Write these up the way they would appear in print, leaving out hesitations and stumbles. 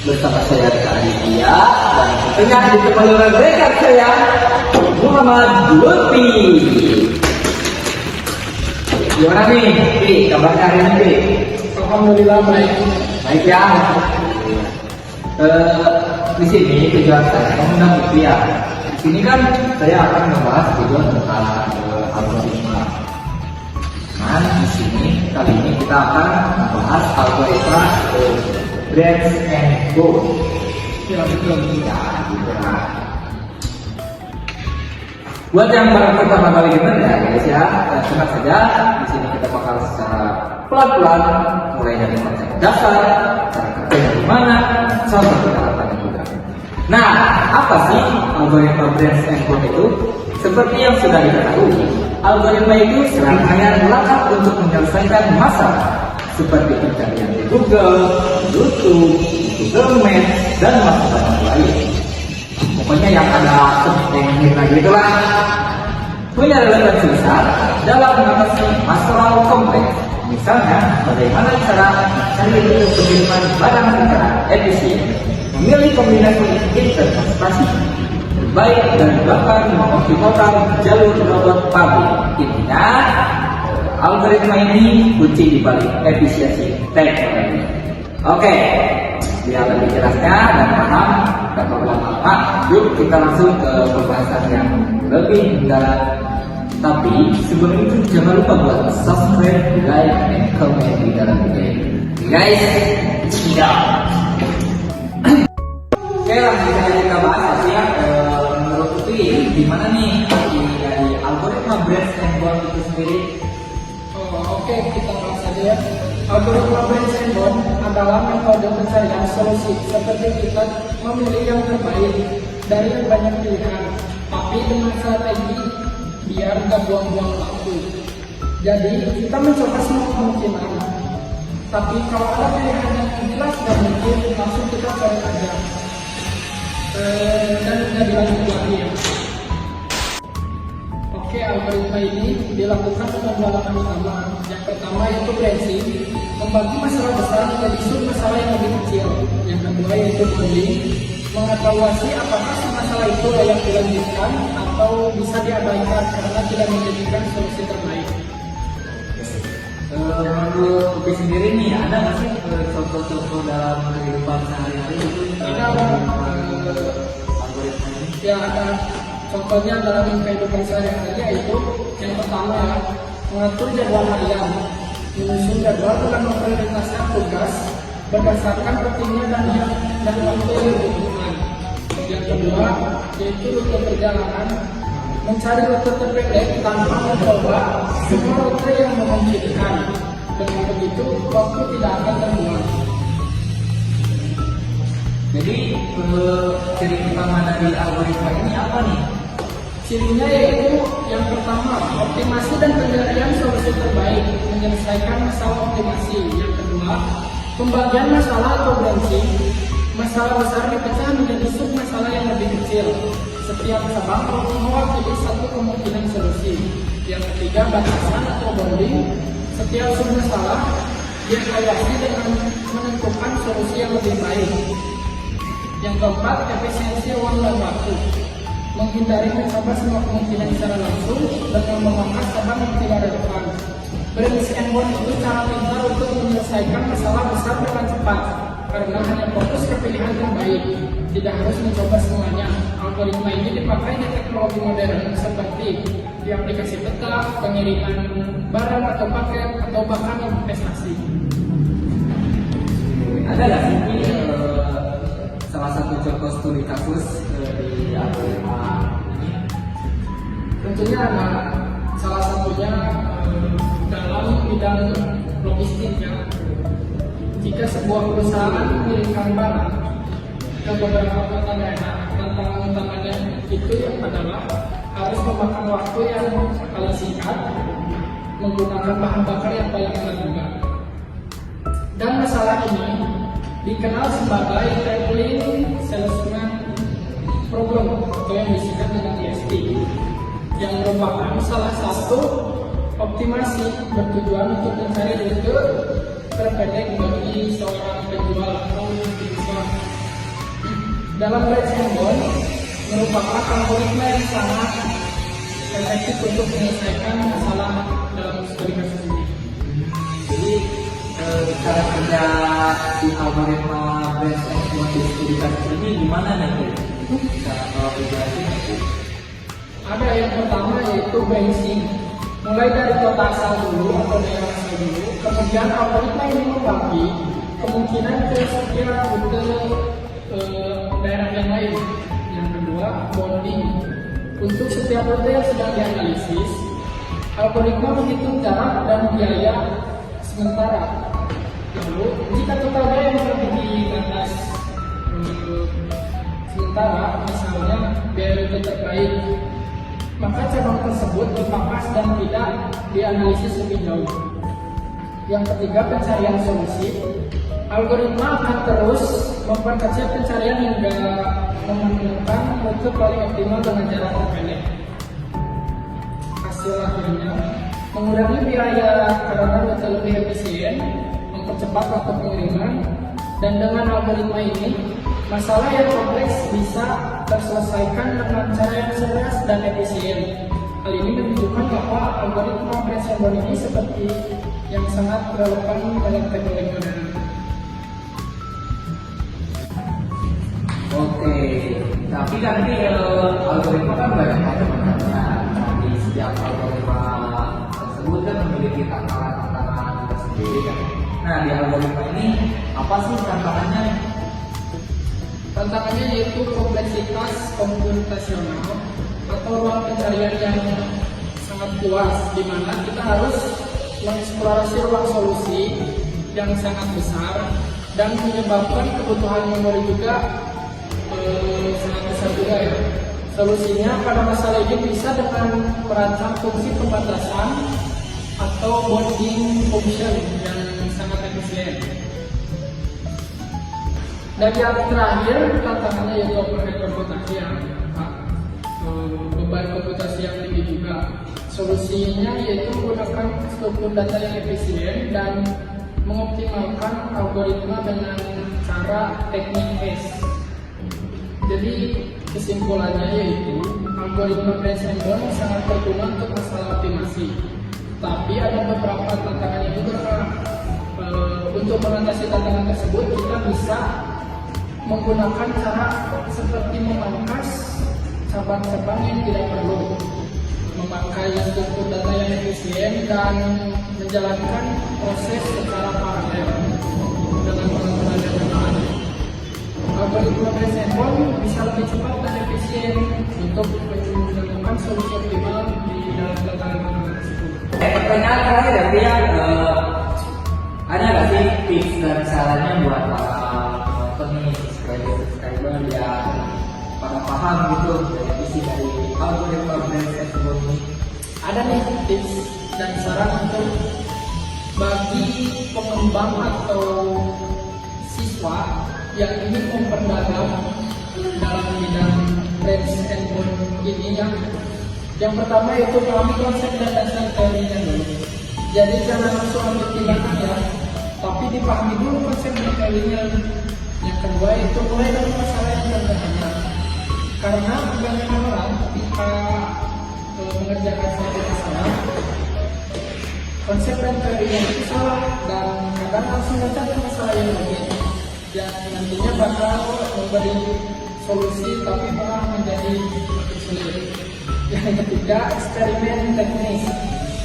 Bersama saya Rika Aditya dan tentunya ditemani oleh rekan saya Muhammad Lutfi. Gimana nih, Pi? Kabarnya hari ini, Pi? Alhamdulillah baik. Baik ya. Di sini tujuan saya mengundang Lutfi ya. Di sini kan saya akan membahas tujuan tentang algoritma. Nah, di sini kali ini kita akan membahas algoritma Branch and Bold. Film-film ya, gitu lah. Buat yang baru pertama kali dengar ya guys ya, tenang saja. Di sini kita bakal secara pelan-pelan mulai dari konsep dasar, cara kerjanya gimana, contoh penerapannya juga. Nah, apa sih algoritma Branch and Bold itu? Seperti yang sudah diketahui, algoritma itu serangkaian langkah untuk menyelesaikan masalah seperti pencarian di Google, YouTube, Google Maps, dan macam-macam lain. Pokoknya yang ada seperti itulah. Punya relevansi besar dalam mengatasi masalah kompleks. Misalnya, bagaimana cara mencari untuk pengiriman barang secara efisien, memilih kombinasi interpretasi terbaik dan bahkan mengoptimalkan jalur robot pabrik. Intinya, algoritma ini kunci di balik efisiensi teknologi. Oke, biar lebih jelasnya dan paham dan berlama-lama, yuk kita langsung ke pembahasan yang lebih mendalam. Tapi sebelum itu jangan lupa buat subscribe, like, dan comment di dalam video ini. Guys, tidak. Oke, langsung saja kita bahas ya. Menurut Lutfi, gimana nih dari algoritma Branch and Bold itu sendiri? Oke, kita bahas saja ya. Algoritma Branch and Bold adalah metode pencarian solusi seperti kita memilih yang terbaik dari banyak pilihan, tapi dengan strategi biar gak buang-buang waktu. Jadi kita mencoba semua kemungkinan, tapi kalau ada pilihan yang jelas dan mungkin langsung kita cari aja dan tidak dilanjut lagi ya. Oke, algoritma ini dilakukan dengan dua langkah utama. Yang pertama yaitu branching, membagi masalah besar menjadi sub-masalah yang lebih kecil. Yang kedua yaitu bonding, mengevaluasi apakah masalah itu layak dilanjutkan atau bisa diabaikan karena tidak menjadikan solusi terbaik. Menurut Lutfi sendiri nih, ada nggak sih contoh-contoh dalam kehidupan sehari-hari itu algoritma ini? Ya, ada. Contohnya dalam kehidupan sehari-hari yaitu yang pertama ya, mengatur jadwal harian, menyusun jadwal dengan memprioritaskan tugas berdasarkan pentingnya dan waktu yang dibutuhkan. Yang kedua yaitu rute perjalanan, mencari rute terpendek tanpa mencoba semua rute yang memungkinkan. Dengan begitu waktu tidak akan terbuang. Jadi ciri utama dari algoritma ini apa nih? Cirinya yaitu yang pertama, optimasi dan pencarian solusi terbaik, menyelesaikan masalah optimasi. Yang kedua, pembagian masalah atau branching, masalah besar dipecah menjadi sub masalah yang lebih kecil. Setiap cabang mewakili satu kemungkinan solusi. Yang ketiga, batasan atau bonding, setiap sub masalah dievaluasi dengan menentukan solusi yang lebih baik. Yang keempat, efisiensi uang dan waktu, menghindari mencoba semua kemungkinan secara langsung dengan memangkas cabang yang tidak relevan. Branch and Bold itu cara pintar untuk menyelesaikan masalah besar dengan cepat karena hanya fokus ke pilihan terbaik, tidak harus mencoba semuanya. Algoritma ini dipakai di teknologi modern seperti di aplikasi peta, pengiriman barang atau paket, atau bahkan investasi. Ada nggak sih salah satu contoh studi kasus di algoritma ini? Tentunya ada, salah satunya dalam bidang logistiknya. Jika sebuah perusahaan mengirimkan barang ke beberapa kota daerah, tantangan utamanya itu adalah harus memakan waktu yang paling singkat, menggunakan bahan bakar yang paling rendah juga. Dan masalah ini dikenal sebagai traveling salesman problem atau yang disingkat dengan TSP, yang merupakan salah satu optimasi bertujuan untuk mencari rute terpendek bagi seorang penjual atau user. Dalam Branch and Bond merupakan algoritma yang sangat efektif untuk menyelesaikan masalah dalam studi kasus ini. Jadi cara kerja di algoritma Branch and Bond di studi kasus ini gimana nih? Cara kalau dijelasin? Ada yang pertama yaitu benching. Mulai dari kota asal dulu atau daerah asal dulu, kemudian algoritma ini membagi kemungkinan ke sekira rute daerah yang lain. Yang kedua, bonding. Untuk setiap rute yang sedang dianalisis, algoritma menghitung jarak dan biaya sementara. Lalu, jika total biaya yang melebihi batas sementara, misalnya biaya rute terbaik, maka cabang tersebut dipangkas dan tidak dianalisis lebih jauh. Yang ketiga, pencarian solusi. Algoritma akan terus memperkecil pencarian hingga menemukan rute paling optimal dengan jarak terpendek. Hasil akhirnya mengurangi biaya karena rute lebih efisien, mempercepat waktu pengiriman, dan dengan algoritma ini masalah yang kompleks bisa terselesaikan dengan cara yang cerdas dan efisien. Hal ini menunjukkan bahwa algoritma Branch and Bond ini seperti yang sangat relevan dalam teknologi modern. Oke, tapi kan ini algoritma kan banyak macam-macamnya. Di setiap algoritma tersebut kan memiliki tantangan tersendiri kan. Nah, di algoritma ini apa sih tantangannya? Tantangannya yaitu kompleksitas komputasional atau ruang pencarian yang sangat luas, di mana kita harus mengeksplorasi ruang solusi yang sangat besar dan menyebabkan kebutuhan memori juga sangat besar juga ya. Solusinya pada masalah ini bisa dengan merancang fungsi pembatasan atau bonding function yang sangat efisien. Dan yang terakhir tantangannya yaitu overhead komputasi yang beban komputasi yang tinggi juga. Solusinya yaitu menggunakan struktur data yang efisien dan mengoptimalkan algoritma dengan cara teknik hash. Jadi kesimpulannya yaitu algoritma Branch and Bond sangat berguna untuk masalah optimasi. Tapi ada beberapa tantangannya juga. Untuk mengatasi tantangan tersebut kita bisa menggunakan cara seperti memangkas cabang-cabang yang tidak perlu, memakai struktur data yang efisien dan menjalankan proses secara paralel dengan pengaturan yang benar. Algoritma Branch and Bond bisa lebih cepat dan efisien untuk menemukan solusi optimal di dalam tantangan tersebut. Pertanyaan terakhir dari yang ada nggak sih tips dan sarannya buat para penonton nih, subscriber yang pada paham gitu dari isi dari algoritma Branch and Bond ini? Ada nih tips dan saran untuk bagi pengembang atau siswa yang ingin memperdalam dalam bidang Branch and Bond ini yang pertama yaitu pahami konsep dan dasar teorinya dulu. Jadi jangan langsung ambil tindakan ya, tapi dipahami dulu konsep dan teorinya. Yang kedua itu mulai dari masalah yang sederhana. Karena kebanyakan orang ketika mengerjakan suatu masalah, konsep dan teorinya itu salah dan kadang langsung mencari masalah yang rumit yang nantinya bakal memberi solusi tapi malah menjadi makin sulit. Yang ketiga, eksperimen teknis,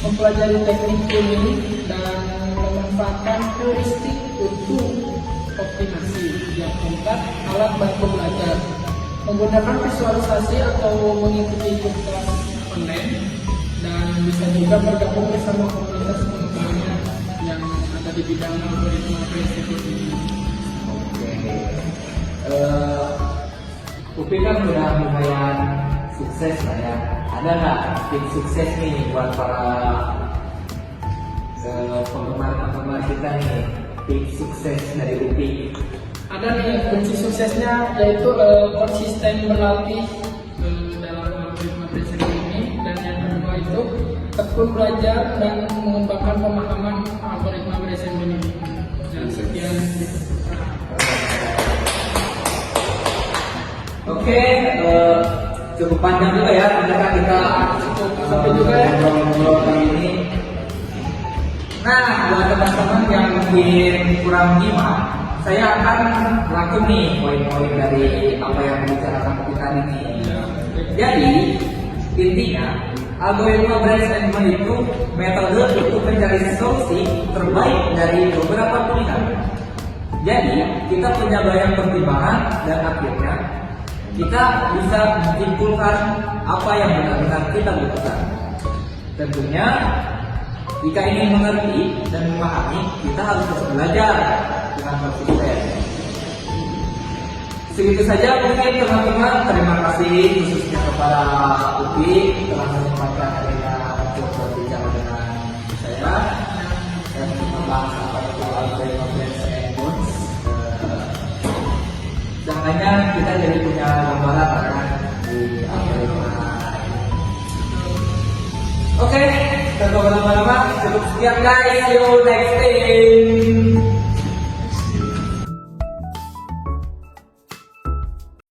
mempelajari teknik ini dan memanfaatkan heuristik untuk optimasi. Yang keempat, alat bantu belajar, menggunakan visualisasi atau mengikuti kelas online dan bisa juga bergabung bersama komunitas pengembangnya yang ada di bidang algoritma Branch and Bond ini. Upi kan udah lumayan sukses lah ya. Ada nggak tips sukses nih buat para penggemar kita nih? Tips sukses dari Upi. Ada nih kunci suksesnya yaitu konsisten berlatih dalam algoritma Branch and Bond ini, dan yang kedua itu tekun belajar dan mengembangkan pemahaman algoritma Branch and Bond ini. Oke, cukup panjang juga ya ternyata kita Cukup sampai juga ya. ngobrol kali ini. Nah, buat teman-teman yang mungkin kurang nyimak, saya akan rangkum nih poin-poin dari apa yang dibicarakan kita ini. Jadi, intinya algoritma brand segment itu metode untuk mencari solusi terbaik dari beberapa pilihan. Jadi, kita punya banyak pertimbangan dan akhirnya kita bisa menyimpulkan apa yang benar-benar kita butuhkan. Tentunya, jika ingin mengerti dan memahami, kita harus terus belajar dengan konsisten. Segitu saja mungkin teman-teman. Terima kasih khususnya kepada Upi telah menyempatkan adanya untuk berbicara dengan saya dan membahas apa itu algoritma brand segment. Seenggaknya kita jadi punya gambaran kan di algoritma. Oke, kita ngobrol lama-lama. Cukup sekian guys. See you next time.